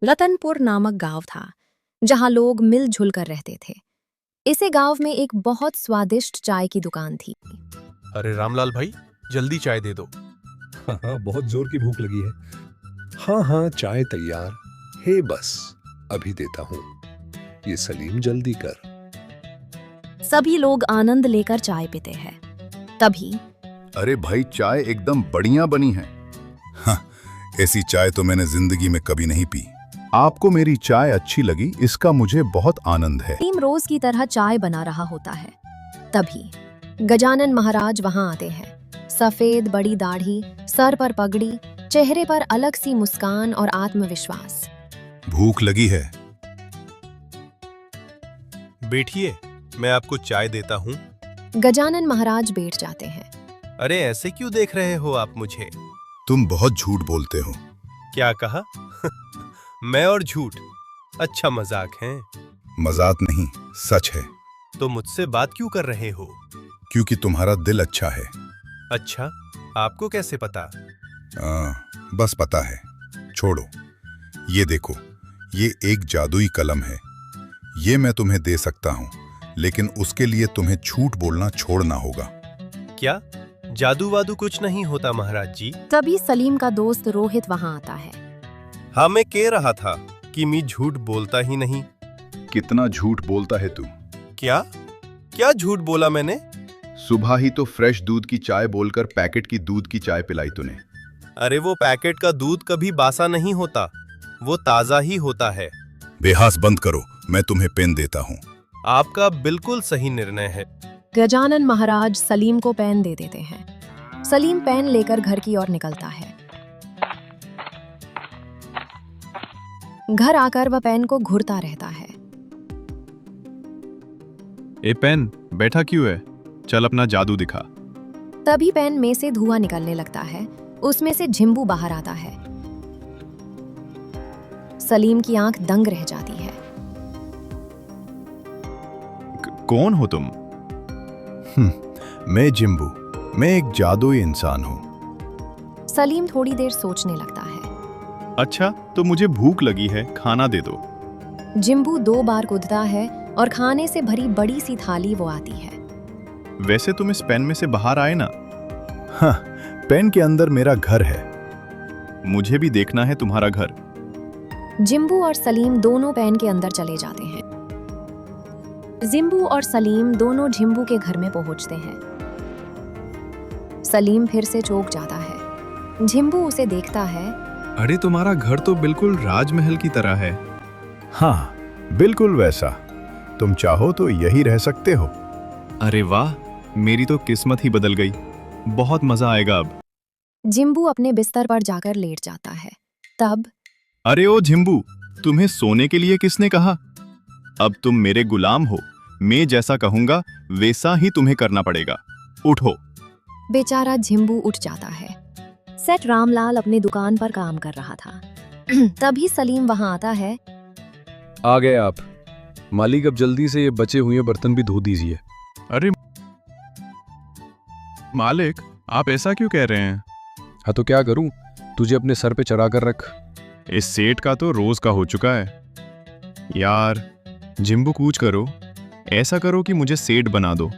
रतनपुर नामक गांव था जहां लोग मिलजुल कर रहते थे। इसे गांव में एक बहुत स्वादिष्ट चाय की दुकान थी। अरे रामलाल भाई, जल्दी चाय दे दो। हाँ हाँ, बहुत जोर की भूख लगी है। हाँ हाँ, चाय तैयार है, बस अभी देता हूँ। ये सलीम जल्दी कर। सभी लोग आनंद लेकर चाय पीते हैं। तभी अरे भाई, चाय एकदम बढ़िया बनी है। हाँ, ऐसी चाय तो मैंने जिंदगी में कभी नहीं पी। आपको मेरी चाय अच्छी लगी, इसका मुझे बहुत आनंद है। सलीम रोज की तरह चाय बना रहा होता है। तभी गजानन महाराज वहां आते हैं। सफेद बड़ी दाढ़ी, सर पर पगड़ी, चेहरे पर अलग सी मुस्कान और आत्मविश्वास। भूख लगी है? बैठिए, मैं आपको चाय देता हूँ। गजानन महाराज बैठ जाते हैं। अरे ऐसे क्यों देख रहे हो आप मुझे? तुम बहुत झूठ बोलते हो। क्या कहा? मैं और झूठ? अच्छा, मजाक है। मजाक नहीं, सच है। तो मुझसे बात क्यों कर रहे हो? क्योंकि तुम्हारा दिल अच्छा है। अच्छा, आपको कैसे पता? बस पता है। छोड़ो, ये देखो, ये एक जादुई कलम है। ये मैं तुम्हें दे सकता हूँ, लेकिन उसके लिए तुम्हें झूठ बोलना छोड़ना होगा। क्या जादू वादू कुछ नहीं होता महाराज जी? तभी सलीम का दोस्त रोहित वहां आता है। हाँ, मैं कह रहा था कि मैं झूठ बोलता ही नहीं। कितना झूठ बोलता है तू? क्या क्या झूठ बोला मैंने? सुबह ही तो फ्रेश दूध की चाय बोलकर पैकेट की दूध की चाय पिलाई तूने। अरे वो पैकेट का दूध कभी बासा नहीं होता, वो ताजा ही होता है। बेहास बंद करो, मैं तुम्हें पेन देता हूँ। आपका बिल्कुल सही निर्णय है। गजानन महाराज सलीम को पेन दे देते हैं। सलीम पेन लेकर घर की ओर निकलता है। घर आकर वह पेन को घुरता रहता है। ए पेन, बैठा क्यों है? चल अपना जादू दिखा। तभी पेन में से धुआं निकलने लगता है। उसमें से झिंबू बाहर आता है। सलीम की आंख दंग रह जाती है। कौन हो तुम? मैं जिम्बू, मैं एक जादुई इंसान हूँ। सलीम थोड़ी देर सोचने लगता है। अच्छा, तो मुझे भूख लगी है, खाना दे दो। जिम्बू 2 बार कूदता है और खाने से भरी बड़ी सी थाली वो आती है। वैसे तुम इस पेन में से बाहर आए ना। हाँ, पेन के अंदर मेरा घर है। मुझे भी देखना है तुम्हारा घर। जिम्बू और सलीम दोनों पेन के अंदर चले जाते हैं। जिम्बू और सलीम दोनों झिम्बू के घर में पहुंचते हैं। सलीम फिर से चौंक जाता है। झिम्बू उसे देखता है। अरे तुम्हारा घर तो बिल्कुल राजमहल की तरह है। हाँ, बिल्कुल वैसा। तुम चाहो तो यही रह सकते हो। अरे वाह, मेरी तो किस्मत ही बदल गई। बहुत मजा आएगा अब। जिम्बू अपने बिस्तर पर जाकर लेट जाता है। तब अरे ओ झिम्बू, तुम्हें सोने के लिए किसने कहा? अब तुम मेरे गुलाम हो। मैं जैसा कहूंगा वैसा ही तुम्हें करना पड़ेगा। उठो। बेचारा झिम्बू उठ जाता है। सेठ रामलाल अपनी दुकान पर काम कर रहा था। तभी सलीम वहां आता है। आ गए आप। मालिक, अब जल्दी से ये बचे हुए बर्तन भी धो दीजिए। अरे मालिक, आप ऐसा क्यों कह रहे हैं? हाँ तो क्या करूं, तुझे अपने सर पे चढ़ा कर रख। इस सेठ का तो रोज का हो चुका है। यार जिम्बू, कूच करो। ऐसा करो कि मुझे सेठ बना दो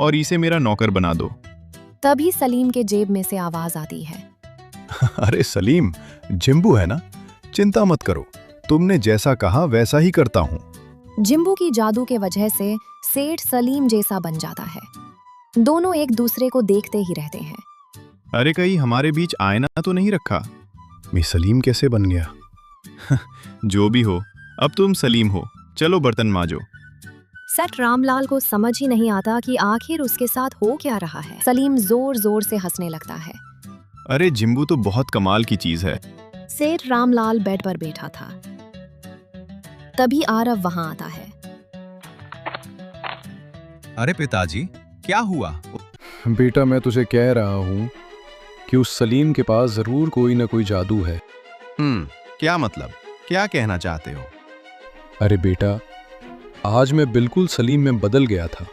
और इसे मेरा नौकर बना दो। तभी सलीम के जेब में से आवाज आती है। अरे सलीम, जिम्बू है ना, चिंता मत करो। तुमने जैसा कहा वैसा ही करता हूँ। जिम्बू की जादू के वजह से सेठ सलीम जैसा बन जाता है। दोनों एक दूसरे को देखते ही रहते हैं। अरे कहीं हमारे बीच आईना तो नहीं रखा? मैं सलीम कैसे बन गया? जो भी हो, अब तुम सलीम हो। चलो बर्तन मांजो। सेठ रामलाल को समझ ही नहीं आता कि आखिर उसके साथ हो क्या रहा है। सलीम जोर जोर से हंसने लगता है। अरे जिम्बू तो बहुत कमाल की चीज है। सेठ रामलाल बेड पर बैठा था। तभी आरव वहां आता है। अरे पिताजी, क्या हुआ? बेटा, मैं तुझे कह रहा हूँ कि उस सलीम के पास जरूर कोई ना कोई जादू है। क्या मतलब? क्या कहना चाहते हो? अरे बेटा, आज मैं बिल्कुल सलीम में बदल गया था।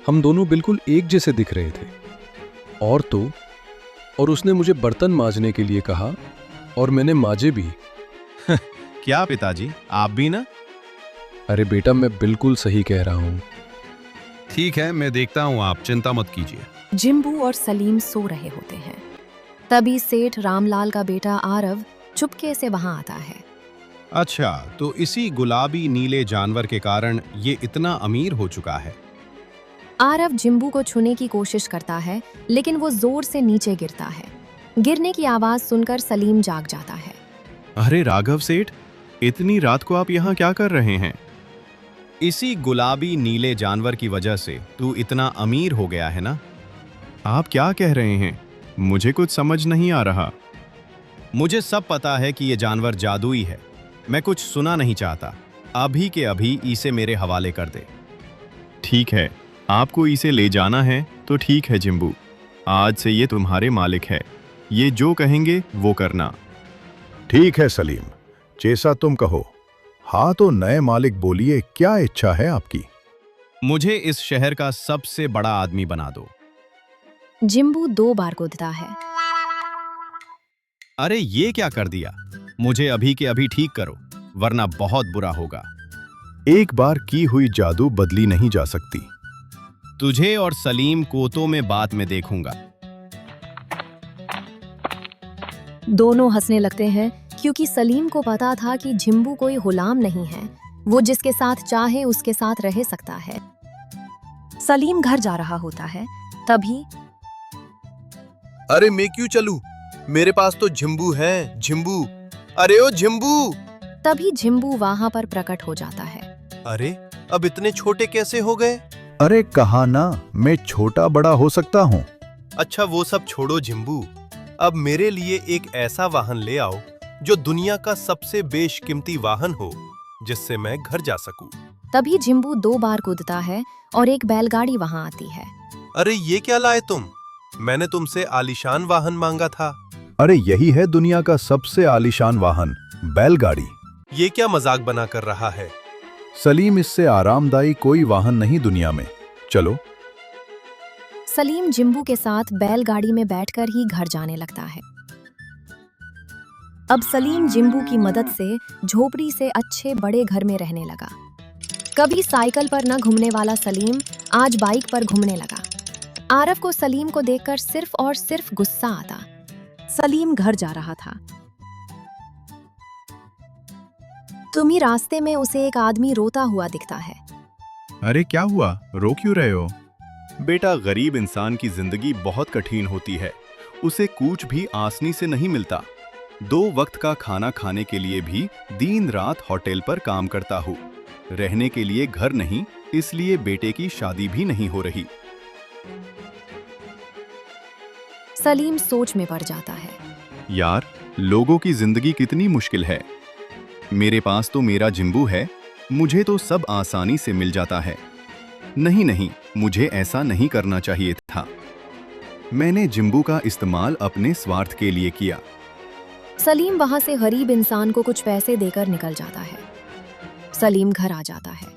हम दोनों बिल्कुल एक जैसे दिख रहे थे। और उसने मुझे बर्तन मांजने के लिए कहा और मैंने मांजे भी। क्या पिताजी, आप भी ना? अरे बेटा, मैं बिल्कुल सही कह रहा हूँ। ठीक है, मैं देखता हूँ, आप चिंता मत कीजिए। जिम्बू और सलीम सो रहे होते हैं। तभी सेठ रामलाल का बेटा आरव चुपके से वहां आता है। अच्छा, तो इसी गुलाबी नीले जानवर के कारण ये इतना अमीर हो चुका है। आरव जिम्बू को छूने की कोशिश करता है, लेकिन वो जोर से नीचे गिरता है। गिरने की आवाज सुनकर सलीम जाग जाता है। अरे राघव सेठ, इतनी रात को आप यहाँ क्या कर रहे हैं? इसी गुलाबी नीले जानवर की वजह से तू इतना अमीर हो गया है ना? आप क्या कह रहे हैं? मुझे कुछ समझ नहीं आ रहा। मुझे सब पता है कि ये जानवर जादुई है। मैं कुछ सुना नहीं चाहता। अभी के अभी इसे मेरे हवाले कर दे। ठीक है, आपको इसे ले जाना है तो ठीक है जिम्बू। आज से ये तुम्हारे मालिक है। ये जो कहेंगे वो करना। ठीक है सलीम, जैसा तुम कहो। हाँ तो नए मालिक बोलिए, क्या इच्छा है आपकी? मुझे इस शहर का सबसे बड़ा आदमी बना दो। जिम्बू 2 बार कूदता है। अरे ये क्या कर दिया? मुझे अभी के अभी ठीक करो, वरना बहुत बुरा होगा। एक बार की हुई जादू बदली नहीं जा सकती। तुझे और सलीम कोतों में बात में देखूंगा। दोनों हंसने लगते हैं, क्योंकि सलीम को पता था कि जिम्बू कोई गुलाम नहीं है। वो जिसके साथ चाहे उसके साथ रह सकता है। सलीम घर जा रहा होता है। तभी अरे मैं क्यों चलूं? मेरे पास तो झिम्बू है। झिम्बू, अरे ओ झिम्बू! तभी जिम्बू वहां पर प्रकट हो जाता है। अरे अब इतने छोटे कैसे हो गए? अरे कहा ना, मैं छोटा बड़ा हो सकता हूँ। अच्छा वो सब छोड़ो झिम्बू, अब मेरे लिए एक ऐसा वाहन ले आओ जो दुनिया का सबसे बेशकीमती वाहन हो, जिससे मैं घर जा सकूं। तभी जिम्बू 2 बार कूदता है और एक बैलगाड़ी वहां आती है। अरे ये क्या लाए तुम? मैंने तुमसे आलीशान वाहन मांगा था। अरे यही है दुनिया का सबसे आलीशान वाहन, बैलगाड़ी। ये क्या मजाक बना कर रहा है? सलीम, इससे आरामदायी कोई वाहन नहीं दुनिया में। चलो। सलीम जिम्बू के साथ बैलगाड़ी में बैठकर ही घर जाने लगता है। अब सलीम जिम्बू की मदद से झोपड़ी से अच्छे बड़े घर में रहने लगा। कभी साइकिल पर न घूमने वाला सलीम आज बाइक पर घूमने लगा। आरव को सलीम को देखकर सिर्फ और सिर्फ गुस्सा आता। सलीम घर जा रहा था। तुम्ही रास्ते में उसे एक आदमी रोता हुआ दिखता है। अरे क्या हुआ? रो क्यों रहे हो? बेटा, गरीब इंसान की जिंदगी बहुत कठिन होती है। उसे कुछ भी आसानी से नहीं मिलता। 2 वक्त का खाना खाने के लिए भी दिन रात होटल पर काम करता हूँ। रहने के लिए घर नहीं, इसलिए बेटे की शादी भी नहीं हो रही। सलीम सोच में पड़ जाता है। यार, लोगों की जिंदगी कितनी मुश्किल है। मेरे पास तो मेरा जिम्बू है, मुझे तो सब आसानी से मिल जाता है। नहीं नहीं, मुझे ऐसा नहीं करना चाहिए था। मैंने जिम्बू का इस्तेमाल अपने स्वार्थ के लिए किया। सलीम वहां से गरीब इंसान को कुछ पैसे देकर निकल जाता है। सलीम घर आ जाता है।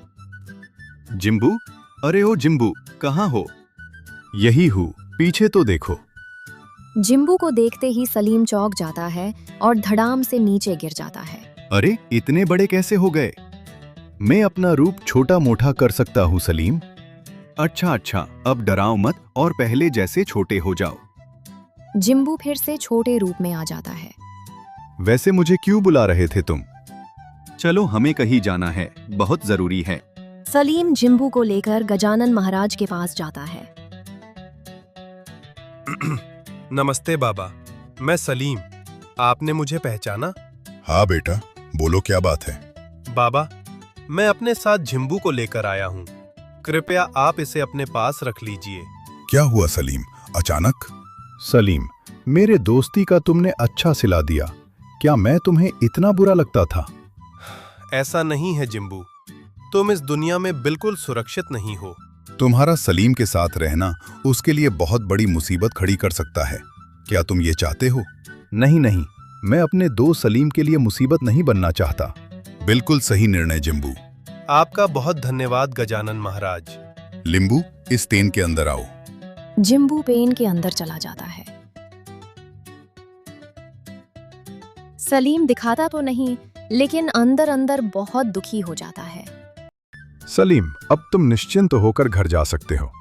जिम्बू, अरे ओ जिम्बू, कहाँ हो? यही हूँ, पीछे तो देखो। जिम्बू को देखते ही सलीम चौंक जाता है और धड़ाम से नीचे गिर जाता है। अरे इतने बड़े कैसे हो गए? मैं अपना रूप छोटा मोटा कर सकता हूँ सलीम। अच्छा अच्छा, अब डराओ मत और पहले जैसे छोटे हो जाओ। जिम्बू फिर से छोटे रूप में आ जाता है। वैसे मुझे क्यों बुला रहे थे तुम? चलो, हमें कहीं जाना है, बहुत जरूरी है। सलीम जिम्बू को लेकर गजानन महाराज के पास जाता है। नमस्ते बाबा, मैं सलीम। आपने मुझे पहचाना? हाँ बेटा, बोलो क्या बात है? बाबा, मैं अपने साथ झिम्बू को लेकर आया हूँ। कृपया आप इसे अपने पास रख लीजिए। क्या हुआ सलीम, अचानक? सलीम, मेरे दोस्ती का तुमने अच्छा सिला दिया। क्या मैं तुम्हें इतना बुरा लगता था? ऐसा नहीं है जिम्बू, तुम इस दुनिया में बिल्कुल सुरक्षित नहीं हो। तुम्हारा सलीम के साथ रहना उसके लिए बहुत बड़ी मुसीबत खड़ी कर सकता है। क्या तुम ये चाहते हो? नहीं नहीं, मैं अपने दोस्त सलीम के लिए मुसीबत नहीं बनना चाहता। बिल्कुल सही निर्णय जिम्बू। आपका बहुत धन्यवाद गजानन महाराज। लिंबू, इस तेन के अंदर आओ। जिम्बू पेन के अंदर चला जाता है। सलीम दिखाता तो नहीं, लेकिन अंदर अंदर बहुत दुखी हो जाता है। सलीम, अब तुम निश्चिंत होकर घर जा सकते हो।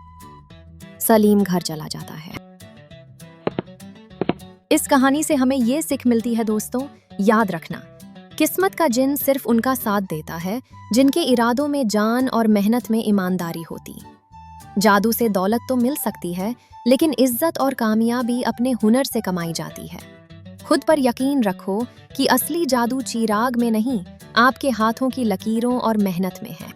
सलीम घर चला जाता है। इस कहानी से हमें ये सीख मिलती है दोस्तों, याद रखना, किस्मत का जिन सिर्फ उनका साथ देता है जिनके इरादों में जान और मेहनत में ईमानदारी होती। जादू से दौलत तो मिल सकती है, लेकिन इज्जत और कामयाबी अपने हुनर से कमाई जाती है। खुद पर यकीन रखो कि असली जादू चिराग में नहीं, आपके हाथों की लकीरों और मेहनत में है।